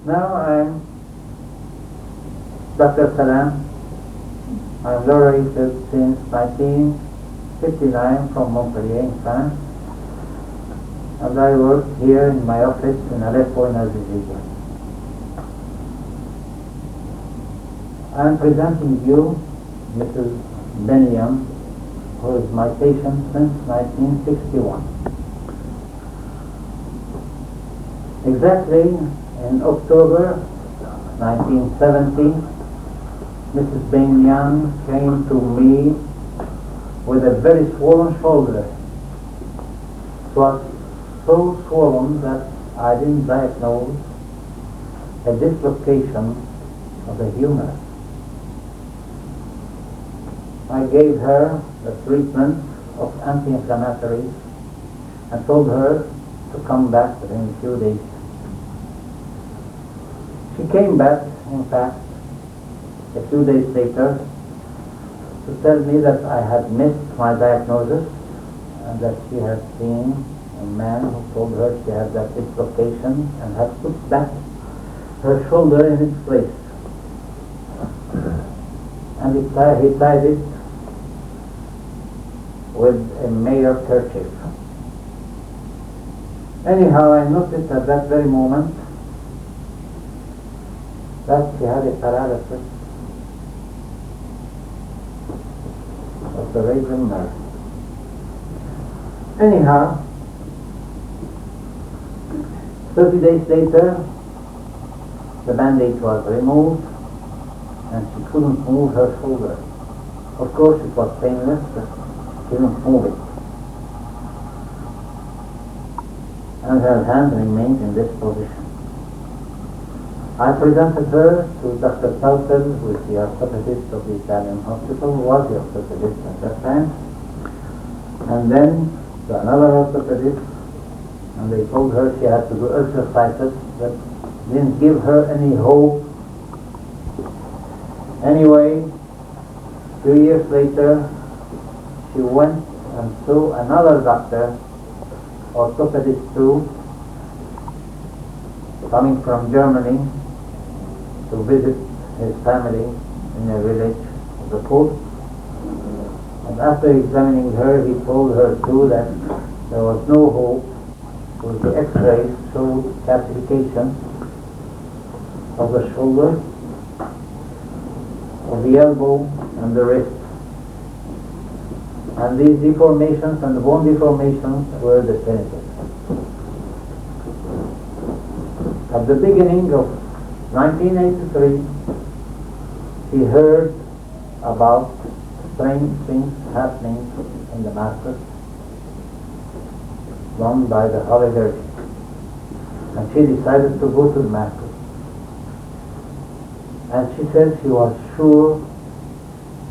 Now I'm Dr. Salam. I'm laureated since 1959 from Montpellier in France, and I work here in my office in Aleppo in Algeria. I'm presenting you Mrs. Beniam, who is my patient since 1961. Exactly in October 1970, Mrs. Beniam came to me with a very swollen shoulder. It was so swollen that I didn't diagnose a dislocation of the humerus. I gave her the treatment of anti-inflammatories and told her to come back within a few days. She came back, in fact, a few days later to tell me that I had missed my diagnosis and that she had seen a man who told her she had that dislocation and had put back her shoulder in its place. And he tied it with a mayor kerchief. Anyhow, I noticed at that very moment that she had a paralysis of the radial nerve. Anyhow, 30 days later, the bandage was removed and she couldn't move her shoulder. Of course, it was painless, but she couldn't move it. And her hand remained in this position. I presented her to Dr. Saltel, who is the orthopedist of the Italian hospital, who was the orthopedist at that time, and then to another orthopedist, and they told her she had to do exercises that didn't give her any hope. Anyway, 2 years later, she went and saw another doctor, orthopedist too, coming from Germany to visit his family in a village of the coast. And after examining her, he told her too that there was no hope, because the x-rays showed calcification of the shoulder, of the elbow and the wrist. And these deformations and the bone deformations were definitive. At the beginning of 1983, he heard about strange things happening in Damascus done by the Holy Virgin. And she decided to go to Damascus. And she said she was sure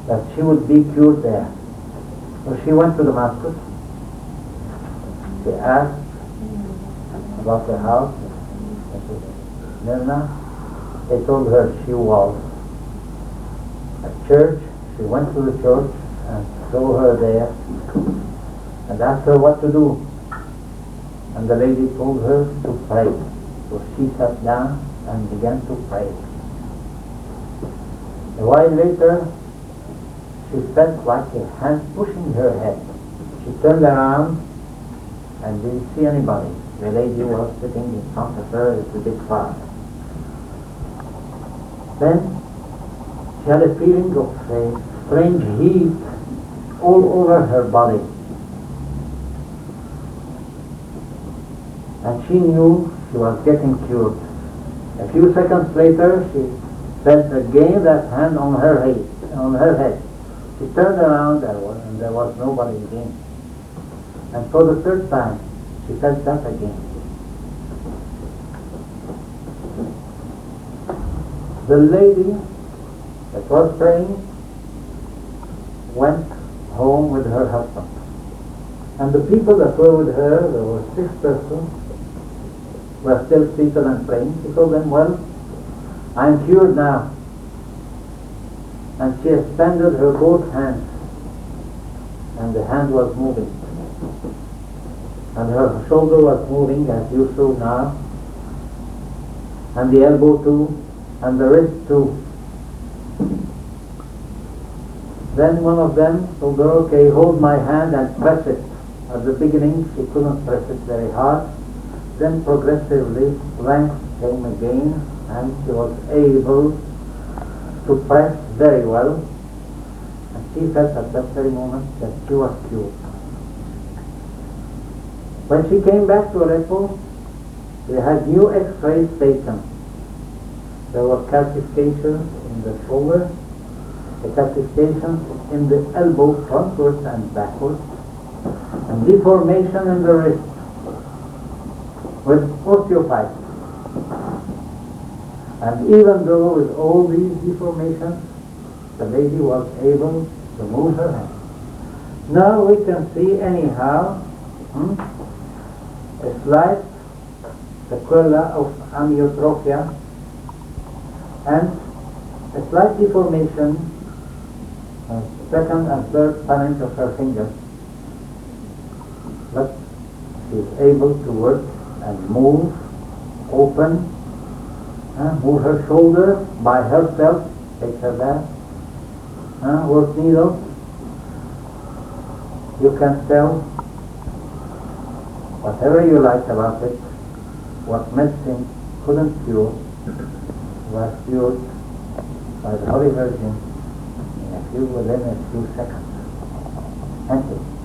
that she would be cured there. So she went to Damascus. She asked about the house, Myrna. They told her she was at church. She went to the church and saw her there and asked her what to do. And the lady told her to pray. So she sat down and began to pray. A while later, she felt like a hand pushing her head. She turned around and didn't see anybody. The lady was sitting in front of her at the big fire. Then she had a feeling of a strange heat all over her body. And she knew she was getting cured. A few seconds later, she felt again that hand on her head. She turned around and there was nobody again. And for the third time, she felt that again. The lady that was praying went home with her husband. And the people that were with her, there were 6 persons, were still seated and praying. She told them, well, I'm cured now. And she extended her both hands, and the hand was moving. And her shoulder was moving as you saw now. and the elbow too, and the wrist too. Then one of them told her, okay, hold my hand and press it. At the beginning she couldn't press it very hard. Then progressively strength came again and she was able to press very well. And she felt at that very moment that she was cured. When she came back to Aleppo, we had new x-rays taken. There were calcifications in the shoulder, the calcifications in the elbow frontwards and backwards, and deformation in the wrist with osteophytes. And even though with all these deformations, the lady was able to move her hand. Now we can see anyhow a slight sequela of amyotrophia and a slight deformation second and third phalanx of her fingers. But she is able to work and move, open, move her shoulder by herself, take her back, work needles. You can tell whatever you like about it. What medicine couldn't cure was cured by the Holy Virgin within a few seconds. Thank you.